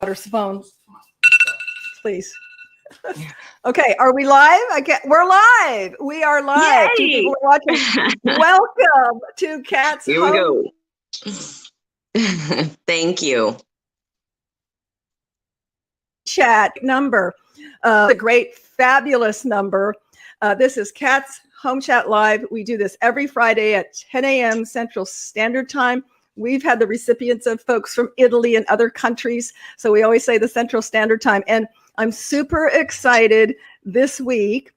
daughter's phone, please. Okay, are we live? We're live. We are live. Yay! 2 people are watching. Welcome to Kat's Here Home. we go. Thank you. Chat number. A great, fabulous number. This is Kat's Home Chat Live. We do this every Friday at 10 a.m. Central Standard Time. We've had the recipients of folks from Italy and other countries, so we always say the Central Standard Time. And I'm super excited this week.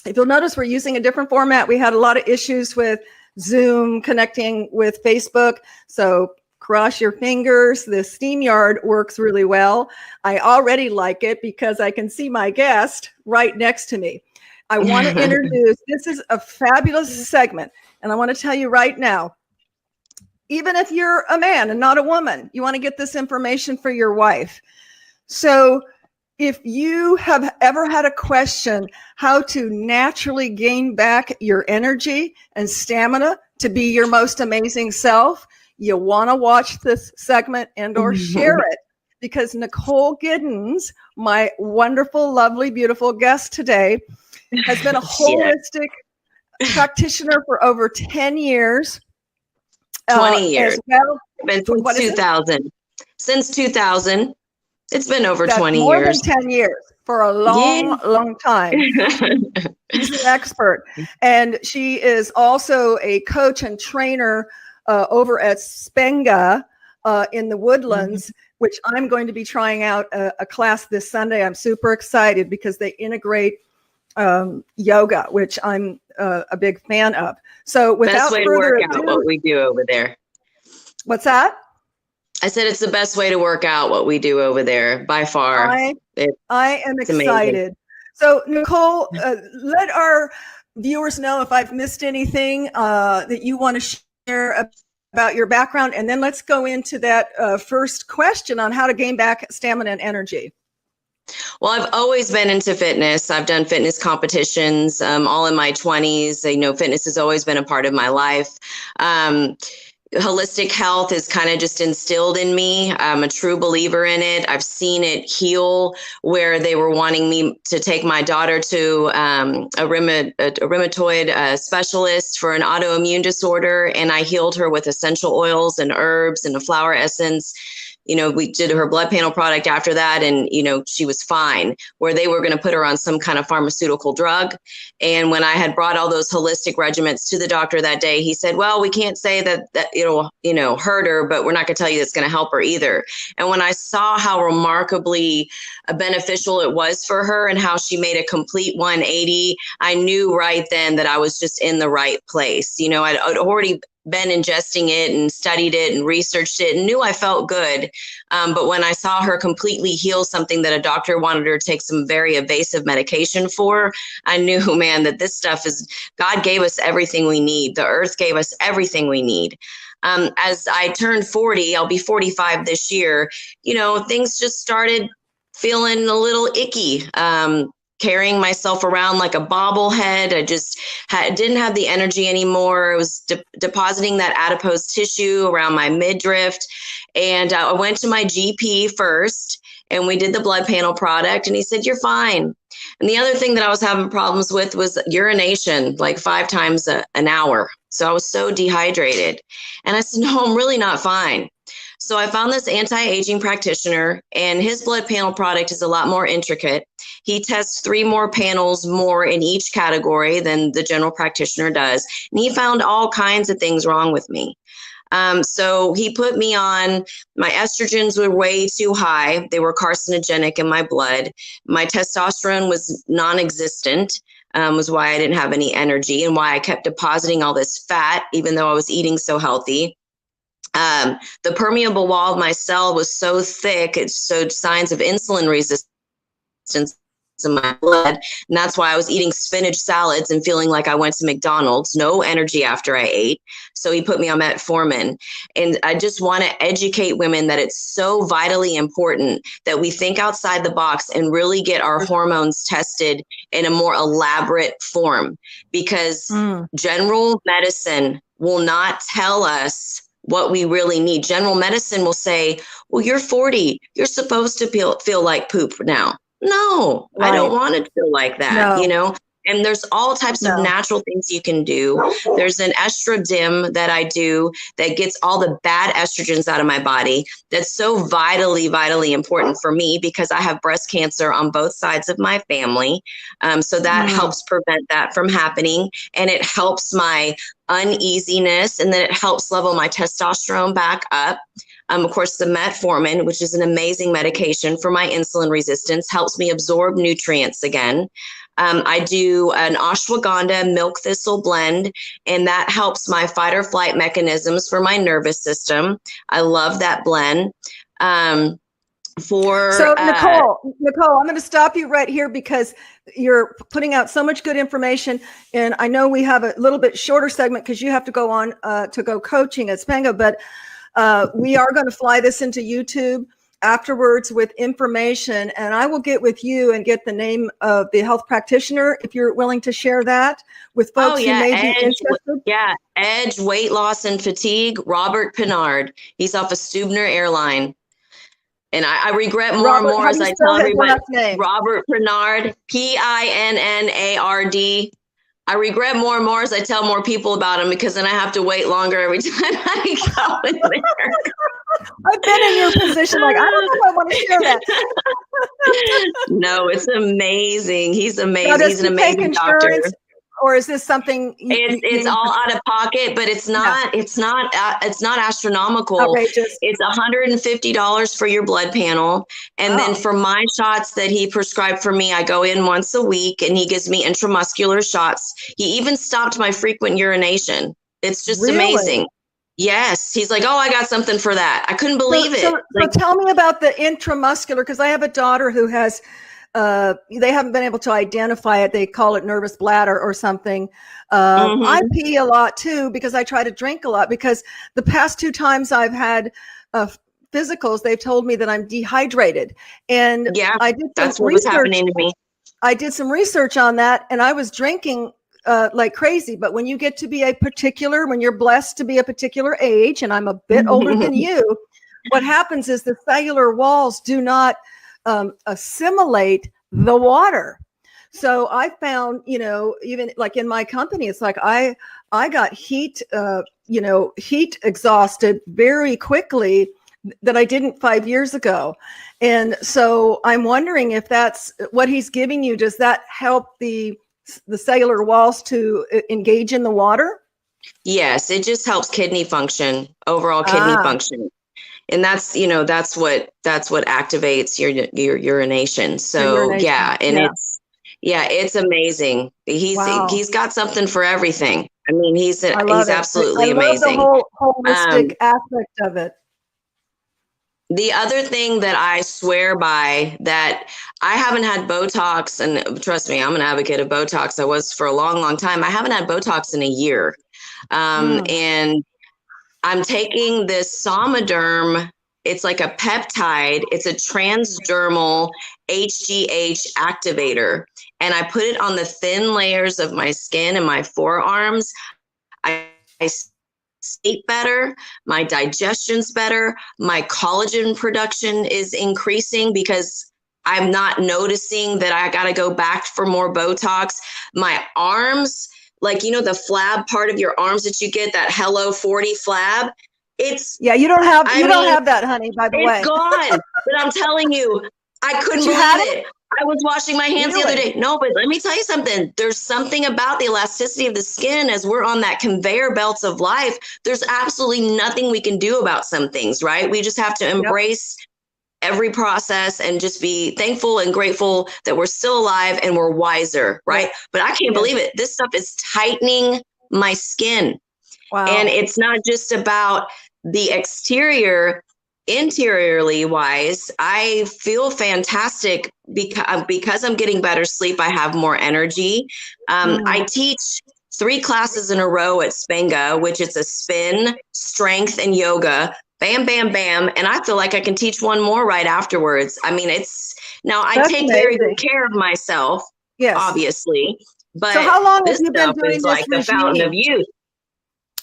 If you'll notice, we're using a different format. We had a lot of issues with Zoom connecting with Facebook, so cross your fingers. The StreamYard works really well. I already like it because I can see my guest right next to me. I want to introduce, this is a fabulous segment, and I want to tell you right now, even if you're a man and not a woman, you want to get this information for your wife. So if you have ever had a question how to naturally gain back your energy and stamina to be your most amazing self, you want to watch this segment and or share it, because Nicole Giddens, my wonderful, lovely, beautiful guest today, has been a holistic practitioner for over 10 years. 20 years. As well. Been since 2000. Since 2000. It's been over 20 more years. Than 10 years, for a long, long time. She's an expert. And she is also a coach and trainer over at Spenga in the Woodlands, which I'm going to be trying out a class this Sunday. I'm super excited because they integrate yoga, which I'm a big fan of. So without further ado, what we do over there. What's that? I said it's the best way to work out what we do over there by far. I am excited. Amazing. So Nicole, let our viewers know if I've missed anything that you want to share about your background, and then let's go into that first question on how to gain back stamina and energy. Well, I've always been into fitness. I've done fitness competitions all in my 20s. Fitness has always been a part of my life. Holistic health is kind of just instilled in me. I'm a true believer in it. I've seen it heal where they were wanting me to take my daughter to a rheumatoid specialist for an autoimmune disorder. And I healed her with essential oils and herbs and a flower essence. We did her blood panel product after that, and, she was fine, where they were going to put her on some kind of pharmaceutical drug. And when I had brought all those holistic regimens to the doctor that day, he said, well, we can't say that it'll, hurt her, but we're not going to tell you it's going to help her either. And when I saw how remarkably beneficial it was for her and how she made a complete 180, I knew right then that I was just in the right place. I'd already been ingesting it and studied it and researched it and knew I felt good. But when I saw her completely heal something that a doctor wanted her to take some very evasive medication for, I knew, man, that this stuff God gave us everything we need. The earth gave us everything we need. As I turned 40, I'll be 45 this year, things just started feeling a little icky. Carrying myself around like a bobblehead. I just didn't have the energy anymore. I was depositing that adipose tissue around my midriff. And I went to my GP first, and we did the blood panel product, and he said, you're fine. And the other thing that I was having problems with was urination, like 5 times an hour. So I was so dehydrated. And I said, no, I'm really not fine. So I found this anti-aging practitioner, and his blood panel product is a lot more intricate. He tests 3 more panels more in each category than the general practitioner does. And he found all kinds of things wrong with me. So he put me on, my estrogens were way too high. They were carcinogenic in my blood. My testosterone was non-existent. Was why I didn't have any energy and why I kept depositing all this fat, even though I was eating so healthy. The permeable wall of my cell was so thick, it showed signs of insulin resistance in my blood. And that's why I was eating spinach salads and feeling like I went to McDonald's, no energy after I ate. So he put me on metformin. And I just want to educate women that it's so vitally important that we think outside the box and really get our hormones tested in a more elaborate form, because general medicine will not tell us what we really need. General medicine will say, well, you're 40. You're supposed to feel like poop now. No, I don't want to feel like that, No. you know? And there's all types of natural things you can do. There's an estrodim that I do that gets all the bad estrogens out of my body. That's so vitally, vitally important for me because I have breast cancer on both sides of my family. So that helps prevent that from happening. And it helps my uneasiness, and then it helps level my testosterone back up. Of course, the metformin, which is an amazing medication for my insulin resistance, helps me absorb nutrients again. I do an ashwagandha milk thistle blend, and that helps my fight or flight mechanisms for my nervous system. I love that blend. So Nicole, I'm going to stop you right here because you're putting out so much good information. And I know we have a little bit shorter segment because you have to go on to go coaching at Spango, but we are going to fly this into YouTube afterwards with information, and I will get with you and get the name of the health practitioner if you're willing to share that with folks who may be interested. Yeah, Edge Weight Loss and Fatigue, Robert Pinard. He's off of Stubner Airline. And I regret more and more as I tell everybody, Robert Pinard, Pinnard. I regret more and more as I tell more people about him because then I have to wait longer every time I go in there. I've been in your position. Like, I don't know if I want to share that. No, it's amazing. He's amazing. He's an amazing doctor. Or is this something it's all out of pocket, but it's not astronomical. Outrageous. It's $150 for your blood panel. And then for my shots that he prescribed for me, I go in once a week and he gives me intramuscular shots. He even stopped my frequent urination. It's just amazing. Yes. He's like, oh, I got something for that. I couldn't believe it. So tell me about the intramuscular, because I have a daughter who has they haven't been able to identify it. They call it nervous bladder or something. I pee a lot too because I try to drink a lot, because the past 2 times I've had physicals, they've told me that I'm dehydrated. And I did that's what was happening to me. I did some research on that, and I was drinking like crazy. But when you get to be when you're blessed to be a particular age, and I'm a bit older than you, what happens is the cellular walls do not assimilate the water. So I found, even like in my company, it's like I got heat exhausted very quickly that I didn't 5 years ago. And so I'm wondering if that's what he's giving you. Does that help the cellular walls to engage in the water? Yes, it just helps kidney function, overall kidney function. And that's what activates your urination. So it's amazing. He's got something for everything. I mean, he's absolutely amazing. I love the whole holistic aspect of it. The other thing that I swear by, that I haven't had Botox, and trust me, I'm an advocate of Botox. I was for a long, long time. I haven't had Botox in a year. And I'm taking this Somaderm. It's like a peptide. It's a transdermal HGH activator. And I put it on the thin layers of my skin and my forearms. I sleep better. My digestion's better. My collagen production is increasing because I'm not noticing that I got to go back for more Botox. My arms, like, the flab part of your arms that you get, that Hello 40 flab, you don't have that, honey, by the way. It's gone. But I'm telling you, I couldn't believe it. I was washing my hands the other day. No, but let me tell you something. There's something about the elasticity of the skin as we're on that conveyor belts of life. There's absolutely nothing we can do about some things, right? We just have to embrace every process and just be thankful and grateful that we're still alive and we're wiser, right? But I can't believe it. This stuff is tightening my skin. Wow. And it's not just about the exterior. Interiorly wise, I feel fantastic because I'm getting better sleep. I have more energy. I teach 3 classes in a row at Spango, which is a spin, strength, and yoga. Bam, bam, bam. And I feel like I can teach one more right afterwards. I mean, I take very good care of myself, obviously. But so how long have you been doing this like the fountain of youth.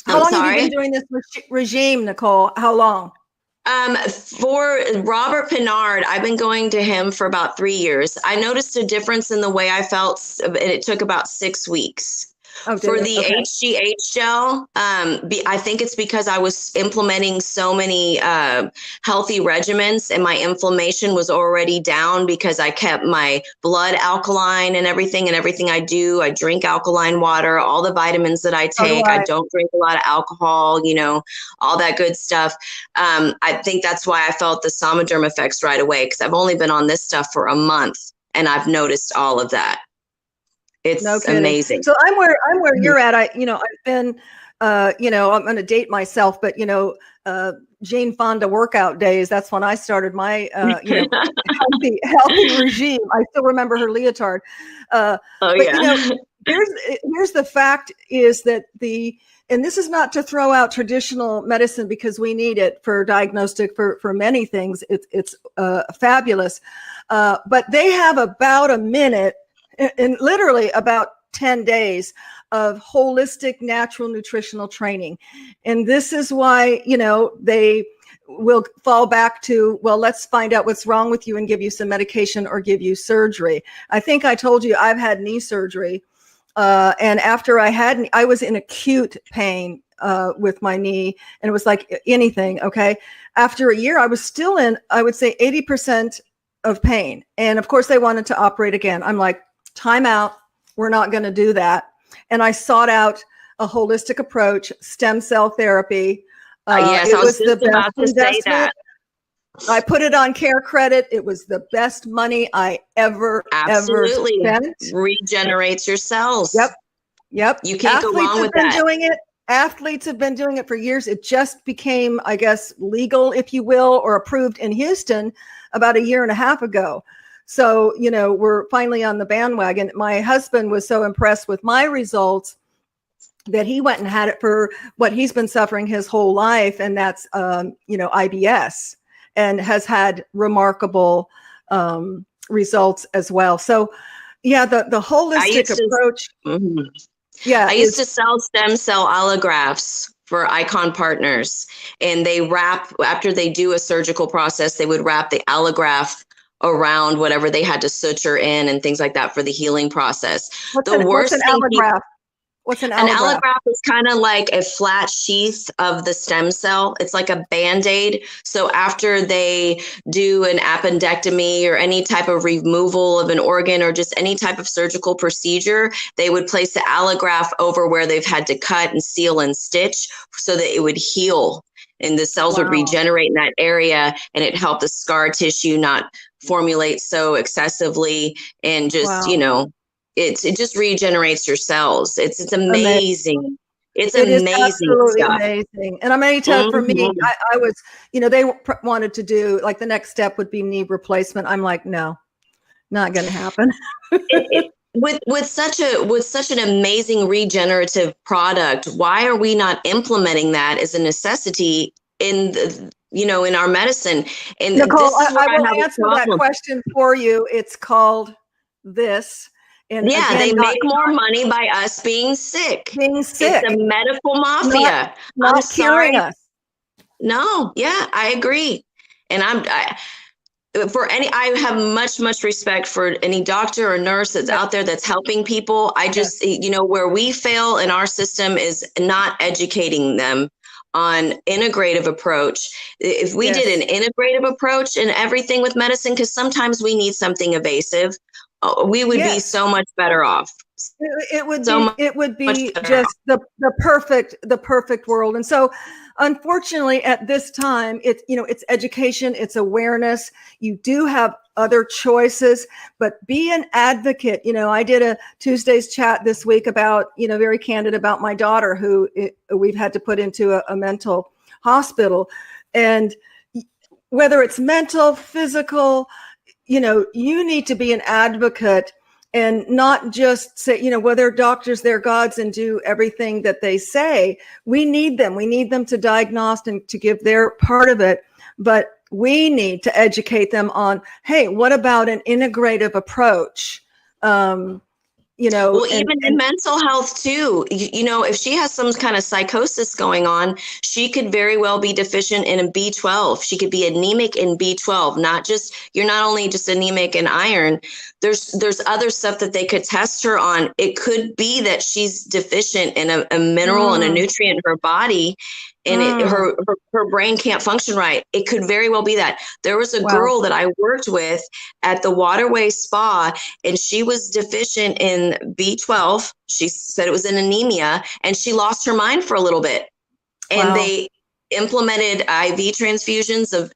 How long have you been doing this regime, Nicole? How long? For Robert Pinard, I've been going to him for about 3 years. I noticed a difference in the way I felt, and it took about 6 weeks. Oh, For the okay. HGH gel, I think it's because I was implementing so many healthy regimens, and my inflammation was already down because I kept my blood alkaline and everything I do. I drink alkaline water, all the vitamins that I take. I don't drink a lot of alcohol, all that good stuff. I think that's why I felt the Somaderm effects right away, because I've only been on this stuff for a month, and I've noticed all of that. It's amazing. So I'm where you're at. I've been, I'm going to date myself, but Jane Fonda workout days. That's when I started my, healthy regime. I still remember her leotard. Here's the fact is that and this is not to throw out traditional medicine, because we need it for diagnostic for many things. It's fabulous. But they have about a minute, and literally about 10 days of holistic natural nutritional training. And this is why, they will fall back to, well, let's find out what's wrong with you and give you some medication or give you surgery. I think I told you I've had knee surgery. And after I was in acute pain with my knee, and it was like anything. Okay. After a year, I was still in, I would say 80% of pain. And of course they wanted to operate again. I'm like, time out. We're not going to do that. And I sought out a holistic approach, stem cell therapy. Yes, it I was the just about to say that. I put it on Care Credit. It was the best money I ever spent. Regenerates your cells. Yep. You can't go wrong with that. Athletes have been doing it for years. It just became, I guess, legal, if you will, or approved in Houston about a year and a half ago. So, we're finally on the bandwagon. My husband was so impressed with my results that he went and had it for what he's been suffering his whole life. And that's, IBS, and has had remarkable results as well. So, yeah, the holistic approach. Mm-hmm. Yeah. I used to sell stem cell allografts for Icon Partners, and they after they do a surgical process, they would wrap the allograft around whatever they had to suture in and things like that for the healing process. What's an allograft? What's an allograft? An allograft is kind of like a flat sheath of the stem cell. It's like a Band-Aid. So after they do an appendectomy or any type of removal of an organ or just any type of surgical procedure, they would place the allograft over where they've had to cut and seal and stitch so that it would heal and the cells would regenerate in that area, and it helped the scar tissue not formulate so excessively, and just, it just regenerates your cells. It's amazing. It's amazing. Absolutely amazing. And I'm going to tell you, for me, I was, they wanted to do, like, the next step would be knee replacement. I'm like, no, not going to happen. With such an amazing regenerative product, why are we not implementing that as a necessity in in our medicine? And Nicole, I will answer that question for you. It's called this. And again, they make more money by us being sick. It's a medical mafia. Not curing us. No, yeah, I agree. And I have much respect for any doctor or nurse that's out there that's helping people. I just, where we fail in our system is not educating them on integrative approach. If we did an integrative approach in everything with medicine, because sometimes we need something evasive, we would be so much better off. It would be just the perfect world. And so, unfortunately, at this time, it's education, it's awareness. You do have other choices, but be an advocate. I did a Tuesday's chat this week about, very candid about my daughter who we've had to put into a mental hospital. And whether it's mental, physical, you need to be an advocate and not just say, well, they're doctors, they're gods, and do everything that they say. We need them. We need them to diagnose and to give their part of it. But we need to educate them on, hey, what about an integrative approach? Well, and even in mental health too, if she has some kind of psychosis going on, she could very well be deficient in a B12. She could be anemic in B12, you're not only just anemic in iron. There's other stuff that they could test her on. It could be that she's deficient in a mineral and a nutrient in her body, and her brain can't function right. It could very well be that. There was a girl that I worked with at the Waterway Spa, and she was deficient in B12. She said it was an anemia, and she lost her mind for a little bit. And they implemented IV transfusions of,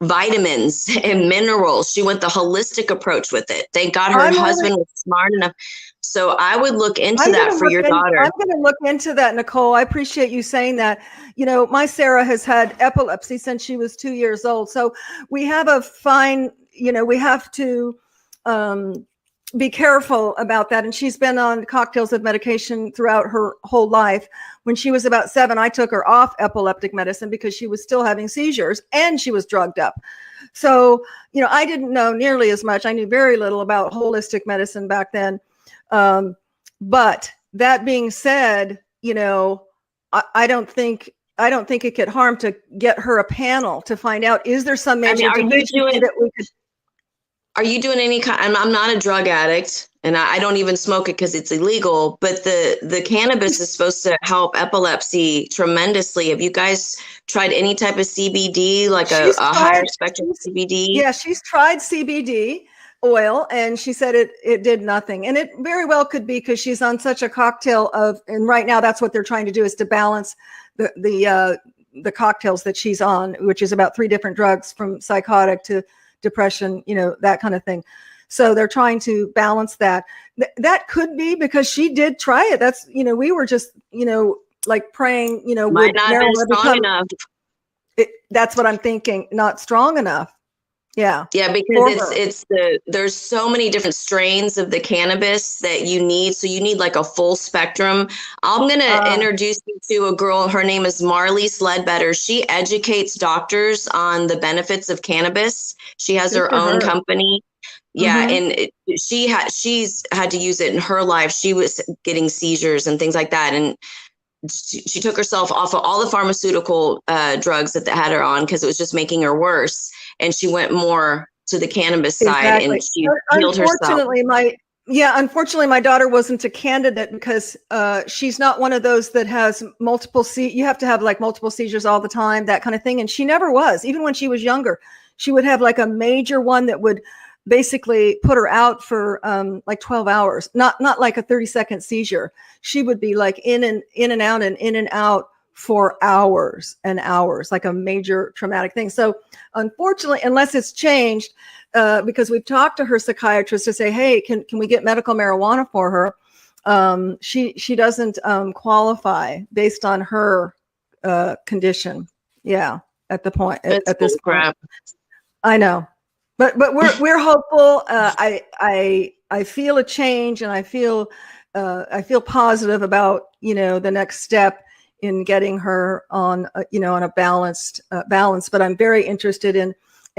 vitamins and minerals. She went the holistic approach with it. Thank God her husband was smart enough. So I would look into that for your daughter. I'm going to look into that, Nicole. I appreciate you saying that. My Sarah has had epilepsy since she was 2 years old. So we have a fine, we have to be careful about that. And she's been on cocktails of medication throughout her whole life. When she was about 7, I took her off epileptic medicine because she was still having seizures and she was drugged up. So, I didn't know nearly as much. I knew very little about holistic medicine back then. But that being said, I don't think it could harm to get her a panel to find out, is there some major deficiency that we could. Are you doing any kind? I'm not a drug addict, and I don't even smoke it because it's illegal. But the cannabis is supposed to help epilepsy tremendously. Have you guys tried any type of CBD, like a higher spectrum CBD? Yeah, she's tried CBD oil, and she said it did nothing. And it very well could be because she's on such a cocktail and right now that's what they're trying to do, is to balance the cocktails that she's on, which is about 3 different drugs, from psychotic to depression, that kind of thing. So they're trying to balance that. That could be because she did try it. That's, we were just, like praying, might not have been strong enough. That's what I'm thinking. Not strong enough. Yeah. Yeah, because there's so many different strains of the cannabis that you need. So you need like a full spectrum. I'm going to introduce you to a girl. Her name is Marlise Ledbetter. She educates doctors on the benefits of cannabis. She has her own company. Yeah. And she's had to use it in her life. She was getting seizures and things like that. And she took herself off of all the pharmaceutical drugs that they had her on because it was just making her worse. And she went more to the cannabis side, and she healed herself. Unfortunately, my daughter wasn't a candidate because she's not one of those that has multiple you have to have like multiple seizures all the time, that kind of thing. And she never was. Even when she was younger, she would have like a major one that would basically put her out for like 12 hours, not like a 30-second seizure. She would be like in and out for hours and hours, like a major traumatic thing. So unfortunately, unless it's changed, because we've talked to her psychiatrist to say, hey, can we get medical marijuana for her? She doesn't qualify based on her condition. Yeah, at this point. I know. But we're hopeful. I feel a change, and I feel positive about the next step in getting her on a balanced balance. But I'm very interested in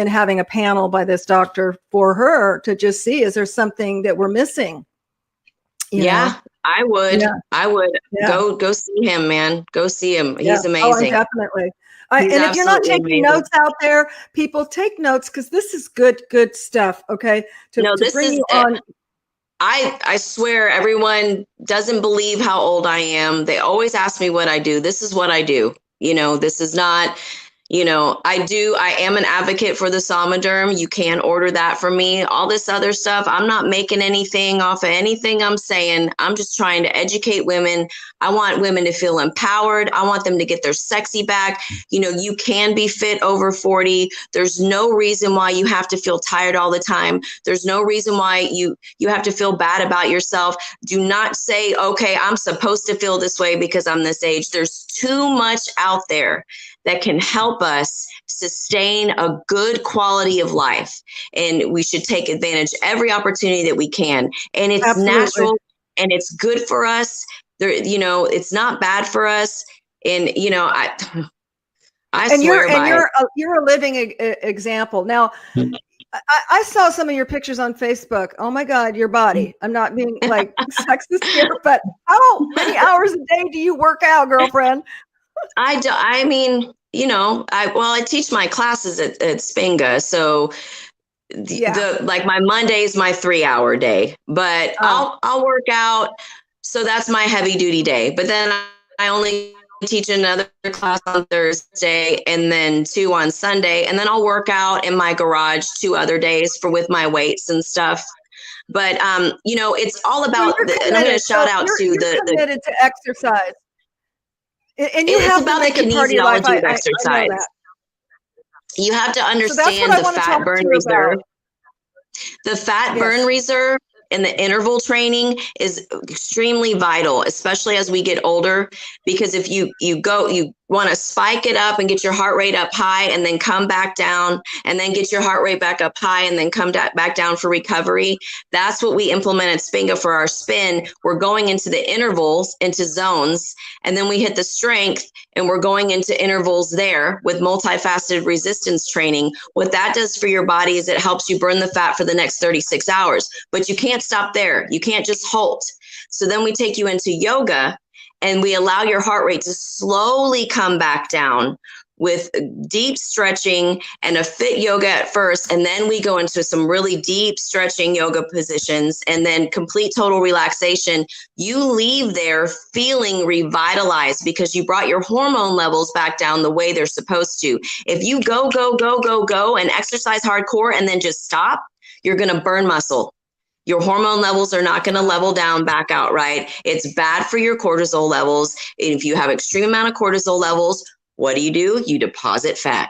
having a panel by this doctor for her to just see, is there something that we're missing? I would. Yeah. I would go see him, man. Go see him. He's amazing. Oh, definitely. And if you're not taking notes out there, people, take notes, because this is good stuff. Okay. This is on. I swear everyone doesn't believe how old I am. They always ask me what I do. This is what I do. This is not, I am an advocate for the Somaderm. You can order that from me. All this other stuff, I'm not making anything off of anything I'm saying. I'm just trying to educate women. I want women to feel empowered. I want them to get their sexy back. You can be fit over 40. There's no reason why you have to feel tired all the time. There's no reason why you have to feel bad about yourself. Do not say, okay, I'm supposed to feel this way because I'm this age. There's too much out there that can help us sustain a good quality of life. And we should take advantage of every opportunity that we can. And it's natural and it's good for us. It's not bad for us. And, I swear by it. You're a living example. Now, I saw some of your pictures on Facebook. Oh my God, your body. I'm not being like sexist here, but how many hours a day do you work out, girlfriend? I mean, I teach my classes at Spenga, so the like my Monday is my 3-hour day, but I'll work out. So that's my heavy duty day. But then I only teach another class on Thursday and then 2 on Sunday. And then I'll work out in my garage 2 other days with my weights and stuff. But, it's all about, and I'm going to shout out to you're committed to exercise. And you have about to make the it part of your life. kinesiology of exercise. I know that. You have to understand the fat burn reserve. The fat burn reserve and the interval training is extremely vital, especially as we get older, because if you want to spike it up and get your heart rate up high and then come back down and then get your heart rate back up high and then come back down for recovery. That's what we implement at Spenga for our spin. We're going into the intervals, into zones, and then we hit the strength and we're going into intervals there with multifaceted resistance training. What that does for your body is it helps you burn the fat for the next 36 hours, but you can't stop there. You can't just halt. So then we take you into yoga and we allow your heart rate to slowly come back down with deep stretching and a fit yoga at first. And then we go into some really deep stretching yoga positions and then complete total relaxation. You leave there feeling revitalized because you brought your hormone levels back down the way they're supposed to. If you go and exercise hardcore and then just stop, you're going to burn muscle. Your hormone levels are not going to level down back out, right? It's bad for your cortisol levels. If you have extreme amount of cortisol levels, what do? You deposit fat.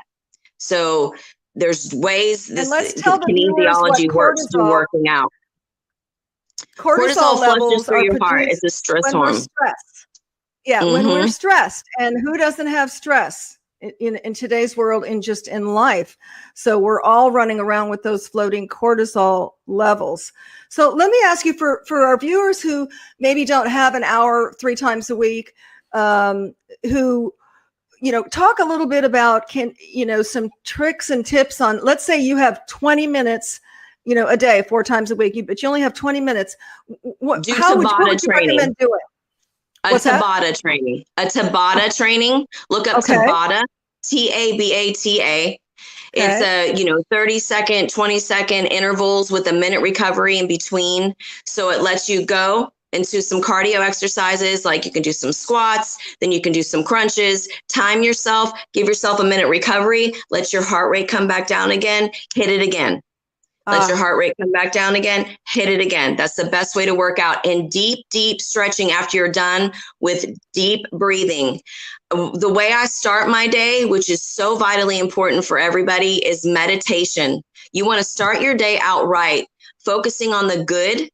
So there's ways and let's tell the kinesiology works through working out. Cortisol levels through your heart. It's a stress hormone. When we're stressed. And who doesn't have stress in today's world, in life? So we're all running around with those floating cortisol levels. So let me ask you, for our viewers who maybe don't have an hour 3 times a week, who, talk a little bit about, some tricks and tips on, let's say you have 20 minutes, a day, 4 times a week, but you only have 20 minutes. How would you recommend doing? What's Tabata training. A Tabata training. Look up Tabata, Tabata. It's a 30-second, 20-second intervals with a minute recovery in between. So it lets you go into some cardio exercises, like you can do some squats, then you can do some crunches, time yourself, give yourself a minute recovery, let your heart rate come back down again, hit it again. Let your heart rate come back down again, hit it again. That's the best way to work out. And deep stretching after you're done with deep breathing. The way I start my day, which is so vitally important for everybody, is meditation. You want to start your day out right, focusing on the good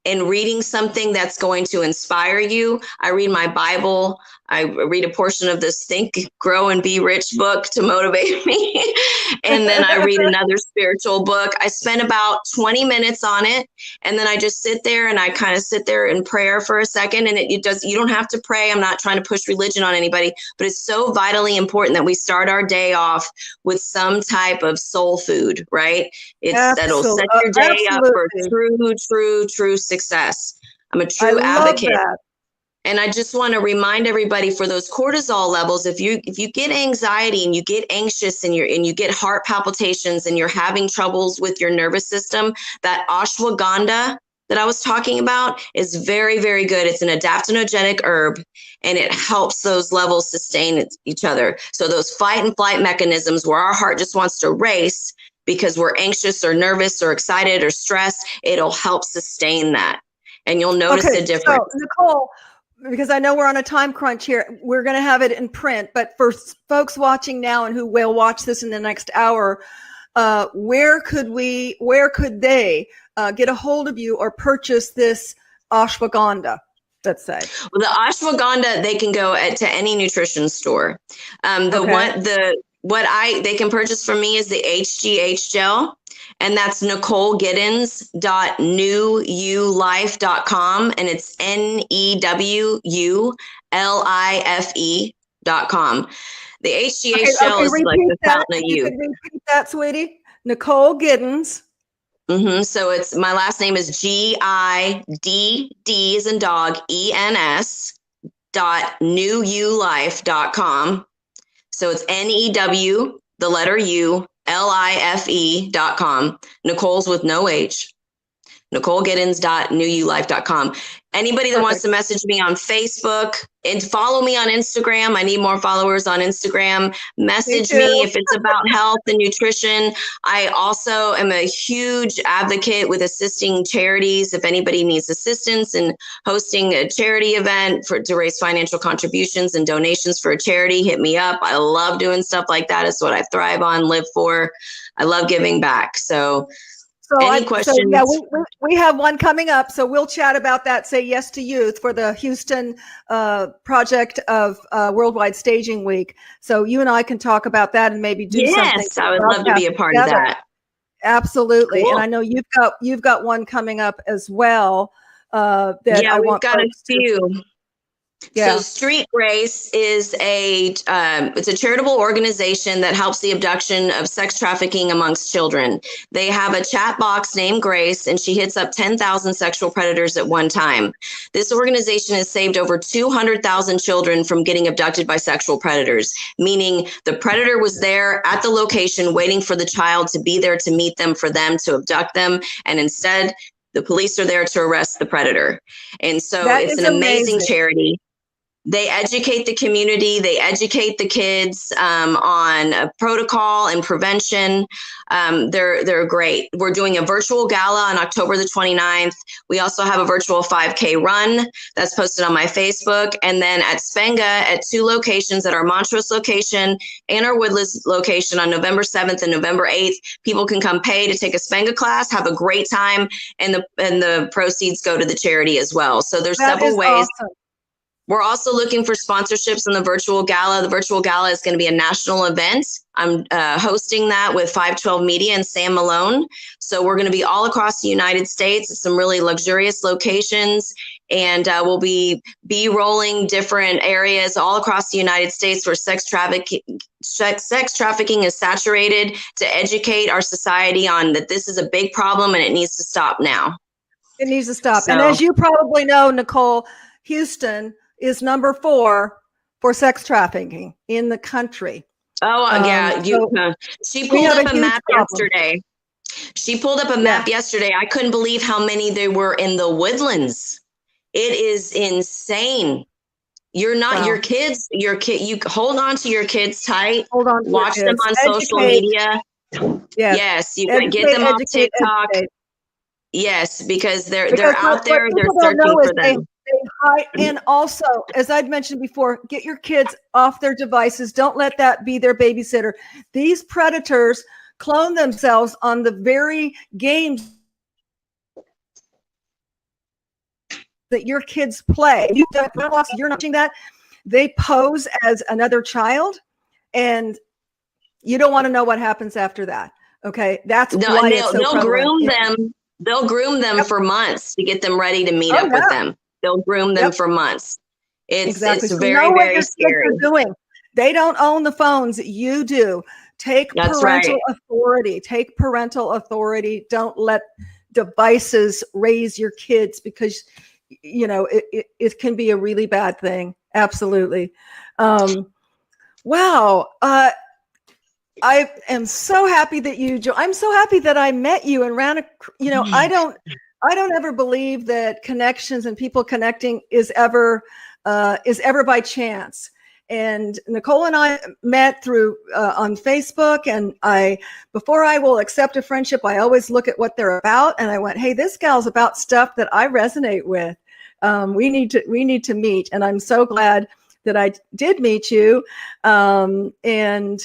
and reading something that's going to inspire you. I read my Bible. I read a portion of this Think, Grow, and Be Rich book to motivate me. And then I read another spiritual book. I spend about 20 minutes on it. And then I just sit there and I kind of sit there in prayer for a second. And you don't have to pray. I'm not trying to push religion on anybody, but it's so vitally important that we start our day off with some type of soul food, right? That'll set your day up for true success. I'm a true advocate. And I just want to remind everybody, for those cortisol levels, if you get anxiety and you get anxious and you get heart palpitations and you're having troubles with your nervous system, that ashwagandha that I was talking about is very, very good. It's an adaptogenic herb, and it helps those levels sustain each other. So those fight and flight mechanisms where our heart just wants to race because we're anxious or nervous or excited or stressed, it'll help sustain that. And you'll notice a difference. So, Nicole, because I know we're on a time crunch here, we're going to have it in print, but for folks watching now and who will watch this in the next hour, where could they get a hold of you or purchase this ashwagandha, let's say? Well, the ashwagandha, they can go to any nutrition store. What they can purchase from me is the HGH gel. And that's NicoleGiddens.newulife.com. And it's NEWULIFE.com. The HGH gel is like the fountain of youth. You can repeat that, sweetie. Nicole Giddens. So it's my last name is Gidd as in dog ENS.newulife.com. So it's NEW, the letter ULIFE.com. Nicole's with no H. NicoleGiddens.newulife.com. Anybody that wants to message me on Facebook and follow me on Instagram. I need more followers on Instagram. Message me if it's about health and nutrition. I also am a huge advocate with assisting charities. If anybody needs assistance in hosting a charity event to raise financial contributions and donations for a charity, hit me up. I love doing stuff like that. It's what I thrive on, live for. I love giving back. So any questions? So yeah, we have one coming up, so we'll chat about that. Say Yes to Youth for the Houston project of Worldwide Staging Week. So you and I can talk about that and maybe do something. Yes, I would love to be a part of that. Absolutely, Cool. and I know you've got one coming up as well. We've got a few. Yeah. So Street Grace is it's a charitable organization that helps the abduction of sex trafficking amongst children. They have a chat box named Grace, and she hits up 10,000 sexual predators at one time. This organization has saved over 200,000 children from getting abducted by sexual predators, meaning the predator was there at the location waiting for the child to be there to meet them, for them to abduct them, and instead the police are there to arrest the predator. And so it's an amazing charity. They educate the community. They educate the kids on protocol and prevention. They're great. We're doing a virtual gala on October the 29th. We also have a virtual 5K run that's posted on my Facebook. And then at Spenga, at 2 locations, at our Montrose location and our Woodlands location on November 7th and November 8th, people can come pay to take a Spenga class, have a great time, and the proceeds go to the charity as well. So there's several ways. Awesome. We're also looking for sponsorships in the virtual gala. The virtual gala is going to be a national event. I'm hosting that with 512 Media and Sam Malone. So we're going to be all across the United States at some really luxurious locations. And we'll be rolling different areas all across the United States where sex trafficking is saturated, to educate our society on that this is a big problem and it needs to stop now. It needs to stop. And as you probably know, Nicole, Houston is number 4 for sex trafficking in the country. She pulled up a map yesterday. She pulled up a map yesterday. I couldn't believe how many there were in the Woodlands. It is insane. You're not your kids. You hold on to your kids tight. Hold on. Watch them on social media. Yes, you get them on TikTok. Yes, because they're out there. They're searching for them. And also, as I'd mentioned before, get your kids off their devices. Don't let that be their babysitter. These predators clone themselves on the very games that your kids play. You're not watching that. They pose as another child, and you don't want to know what happens after that. Okay, that's why they'll groom them. They'll groom them for months to get them ready to meet up with them. They'll groom them for months. It's very, very scary. They don't own the phones. You do. Take parental authority. Take parental authority. Don't let devices raise your kids, because, it can be a really bad thing. Absolutely. Wow. I am so happy that I'm so happy that I met you and ran I don't ever believe that connections and people connecting is ever by chance. And Nicole and I met through on Facebook, and before I will accept a friendship, I always look at what they're about. And I went, hey, this gal's about stuff that I resonate with. We need to meet. And I'm so glad that I did meet you. And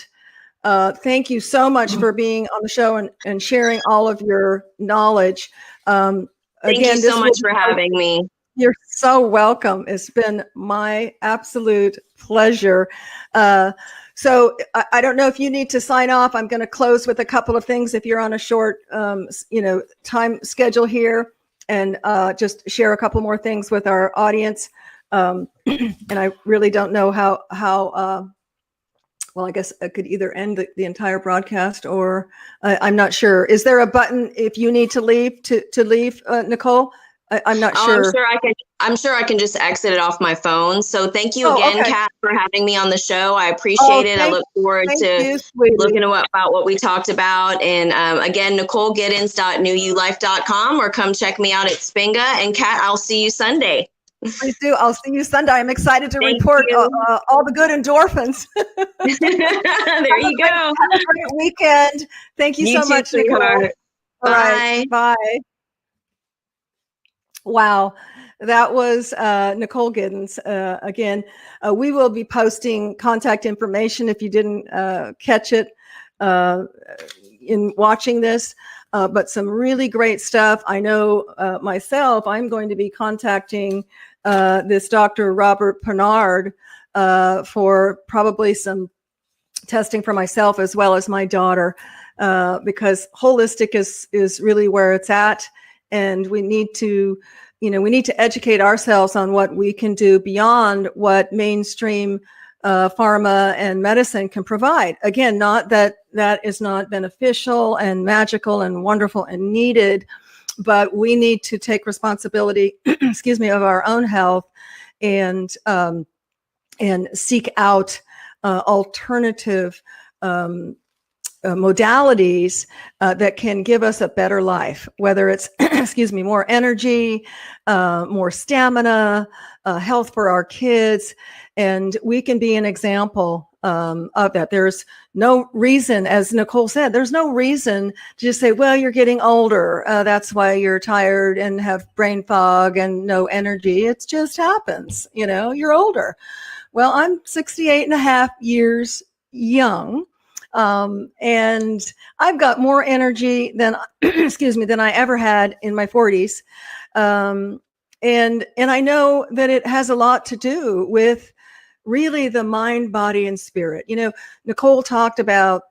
thank you so much for being on the show and sharing all of your knowledge. Thank you so much for having me. You're so welcome. It's been my absolute pleasure. So I don't know if you need to sign off. I'm going to close with a couple of things if you're on a short, time schedule here, and just share a couple more things with our audience. And I really don't know how well, I guess I could either end the entire broadcast, or I'm not sure. Is there a button if you need to leave, Nicole? I'm not Oh, sure. I'm sure I can just exit it off my phone. So thank you Oh, again, okay. Kat, for having me on the show. I Oh, appreciate it. I thank look forward thank to you, sweetie. looking about what we talked about. And again, NicoleGiddens.newulife.com, or come check me out at Spinga. And Kat, I'll see you Sunday. Please do. I'll see you Sunday. I'm excited to Thank report you. all the good endorphins. There you go. Have a great weekend. Thank you so too, much, Nicole. sweetheart. All Bye. right. Bye. Wow. That was Nicole Giddens. Again, we will be posting contact information if you didn't catch it in watching this, but some really great stuff. I know myself, I'm going to be contacting this Dr. Robert Pernard for probably some testing for myself as well as my daughter, because holistic is really where it's at. And we need to, we need to educate ourselves on what we can do beyond what mainstream pharma and medicine can provide. Again, not that that is not beneficial and magical and wonderful and needed, but we need to take responsibility, excuse me, of our own health and seek out alternative modalities that can give us a better life, whether it's, excuse me, more energy, more stamina, health for our kids. And we can be an example of that. There's no reason, as Nicole said, there's no reason to just say, well, you're getting older. That's why you're tired and have brain fog and no energy. It just happens, you're older. Well, I'm 68 and a half years young. And I've got more energy than, excuse me, than I ever had in my 40s. And I know that it has a lot to do with really the mind, body, and spirit. Nicole talked about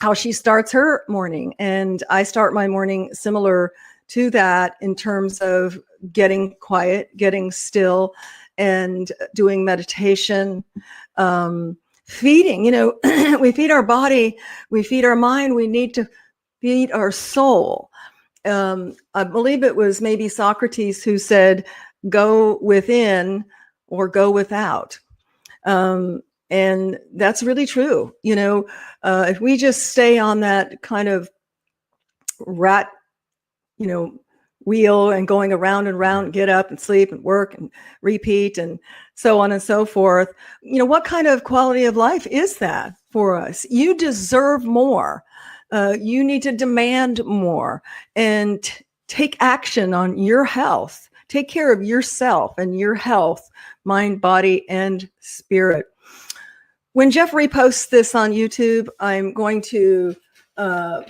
how she starts her morning, and I start my morning similar to that in terms of getting quiet, getting still, and doing meditation, feeding, we feed our body, we feed our mind, we need to feed our soul. I believe it was maybe Socrates who said, go within or go without. And that's really true. If we just stay on that kind of rat, wheel and going around and around, get up and sleep and work and repeat and so on and so forth, what kind of quality of life is that for us? You deserve more. You need to demand more and take action on your health. Take care of yourself and your health, mind, body, and spirit. When Jeff reposts this on YouTube, I'm going to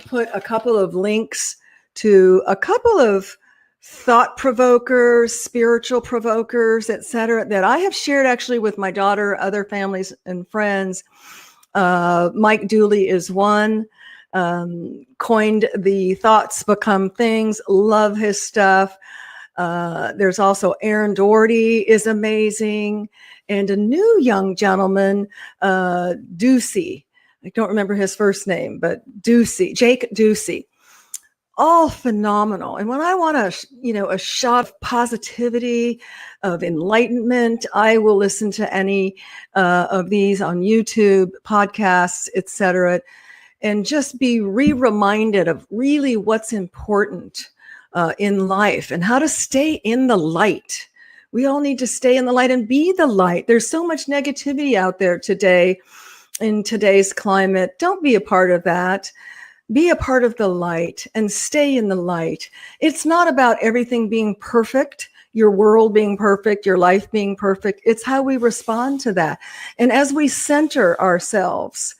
put a couple of links to a couple of thought provokers, spiritual provokers, etc., that I have shared actually with my daughter, other families and friends. Mike Dooley is one, coined the thoughts become things. Love his stuff. There's also Aaron Doherty is amazing. And a new young gentleman, Ducey. I don't remember his first name, but Ducey, Jake Ducey. All phenomenal. And when I want a shot of positivity, of enlightenment, I will listen to any of these on YouTube, podcasts, etc., and just be reminded of really what's important in life and how to stay in the light. We all need to stay in the light and be the light. There's so much negativity out there today in today's climate. Don't be a part of that. Be a part of the light and stay in the light. It's not about everything being perfect, your world being perfect, your life being perfect. It's how we respond to that. And as we center ourselves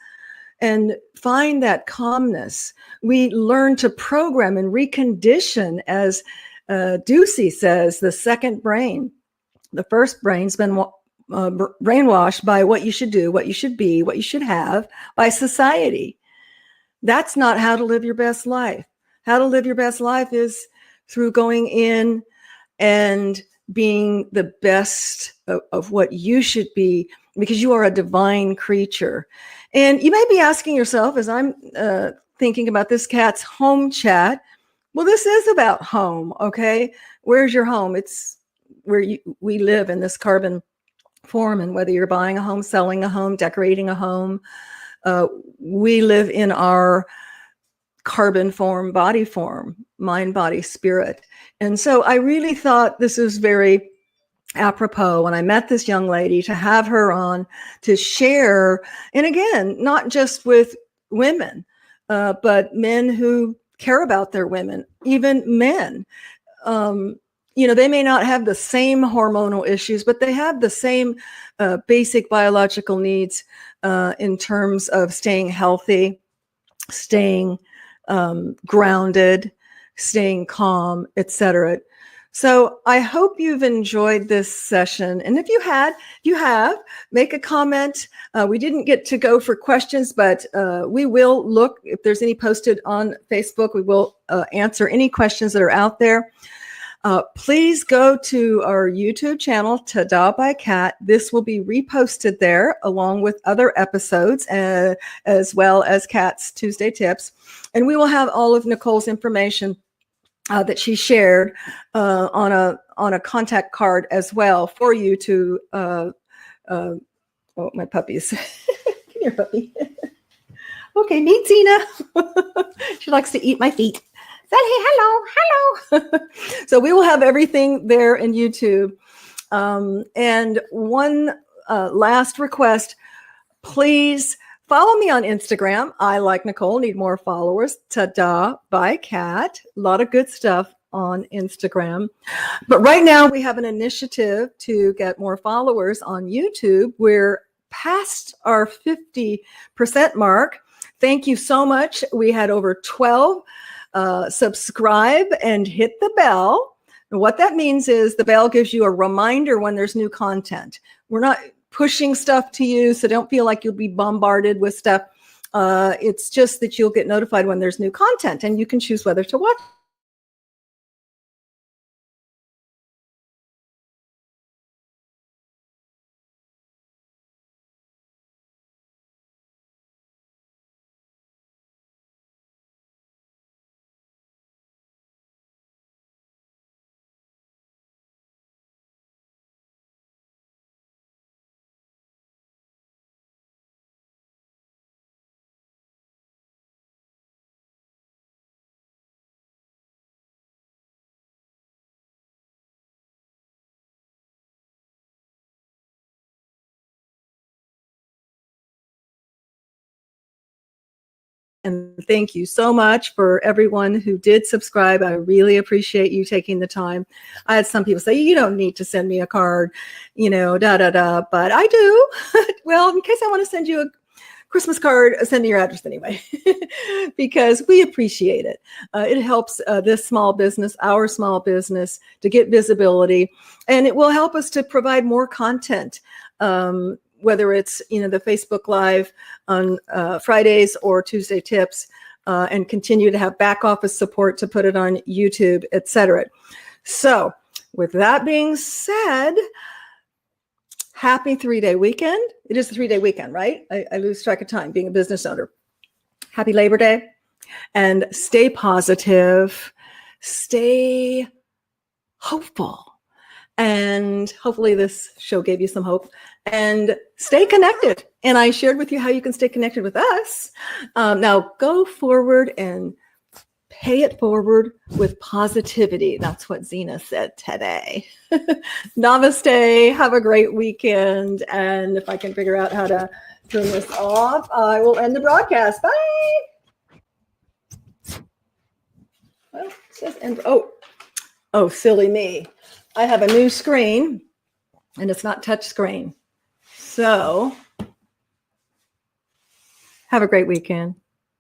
and find that calmness, we learn to program and recondition, as Ducey says, the second brain. The first brain's been brainwashed by what you should do, what you should be, what you should have by society. That's not how to live your best life. How to live your best life is through going in and being the best of what you should be, because you are a divine creature. And you may be asking yourself, as I'm thinking about this cat's home chat, well, this is about home, okay? Where's your home? It's where we live in this carbon form, and whether you're buying a home, selling a home, decorating a home, we live in our carbon form, body form, mind, body, spirit. And so I really thought this was very apropos when I met this young lady, to have her on to share. And again, not just with women, but men who care about their women, even men. They may not have the same hormonal issues, but they have the same basic biological needs in terms of staying healthy, staying grounded, staying calm, etc. So I hope you've enjoyed this session. And if you have, make a comment. We didn't get to go for questions, but we will look. If there's any posted on Facebook, we will answer any questions that are out there. Please go to our YouTube channel, Tada by Kat. This will be reposted there along with other episodes, as well as Kat's Tuesday tips. And we will have all of Nicole's information that she shared on a contact card as well for you to. Oh, my puppies! Come here, puppy. Okay, meet Zena. She likes to eat my feet. Say hey, hello. So we will have everything there in YouTube. And one last request: please follow me on Instagram. I, like Nicole, need more followers. Tada by Kat. A lot of good stuff on Instagram. But right now we have an initiative to get more followers on YouTube. We're past our 50% mark. Thank you so much. We had over 12 subscribe and hit the bell. And what that means is the bell gives you a reminder when there's new content. We're not pushing stuff to you, so don't feel like you'll be bombarded with stuff. It's just that you'll get notified when there's new content, and you can choose whether to watch. And thank you so much for everyone who did subscribe. I really appreciate you taking the time. I had some people say, you don't need to send me a card, but I do. Well, in case I want to send you a Christmas card, send me your address anyway, because we appreciate it. It helps this small business, our small business, to get visibility, and it will help us to provide more content. Whether it's the Facebook Live on Fridays or Tuesday tips, and continue to have back office support to put it on YouTube, etc. So with that being said, happy 3-day weekend. It is a 3-day weekend, right? I lose track of time being a business owner. Happy Labor Day, and stay positive, stay hopeful. And hopefully this show gave you some hope, and stay connected. And I shared with you how you can stay connected with us. Now go forward and pay it forward with positivity. That's what Zena said today. Namaste. Have a great weekend. And if I can figure out how to turn this off, I will end the broadcast. Bye. Well, it says end. Oh, silly me. I have a new screen, and it's not touch screen. So have a great weekend.